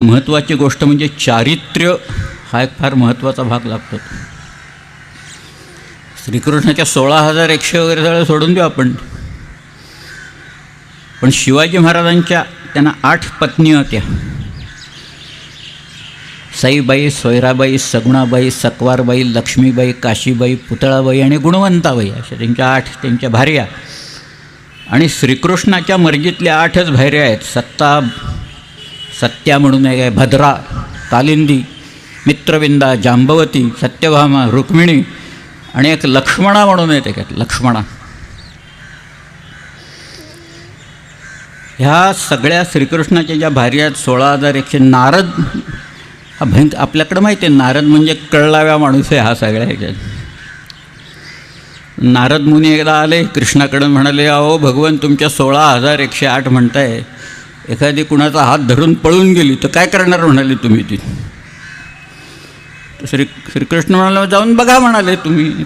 महत्त्वाची गोष्ट म्हणजे चारित्र्य हा एक फार महत्त्वाचा भाग लागतो. श्रीकृष्णाच्या 16,100 वगैरे सगळं सोडून देऊ आपण, पण शिवाजी महाराजांच्या त्यांना 8 पत्नी होत्या. साईबाई, सोयराबाई, सगुणाबाई, सकवारबाई, लक्ष्मीबाई, काशीबाई, पुतळाबाई आणि गुणवंताबाई अशा त्यांच्या 8 त्यांच्या भार्या. आणि श्रीकृष्णाच्या मर्जीतल्या 8च भार्या आहेत. सत्या म्हणून एक आहे, भद्रा, कालिंदी, मित्रविंदा, जांबवती, सत्यभामा, रुक्मिणी आणि एक लक्ष्मणा म्हणून आहे त्याच्यात लक्ष्मणा. ह्या सगळ्या श्रीकृष्णाच्या ज्या भार्या आहेत 16,100. नारद हा आपल्याकडं माहिती आहे, नारद म्हणजे कळलाव्या माणूस आहे हा सगळ्या ह्याच्यात. नारद मुनी एकदा आले कृष्णाकडं, म्हणाले, अहो भगवान तुमच्या 16,108 म्हणताय, एखादी कुणाचा हात धरून पळून गेली तर काय करणार म्हणाले तुम्ही ती. श्रीकृष्ण म्हणाले, जाऊन बघा म्हणाले तुम्ही.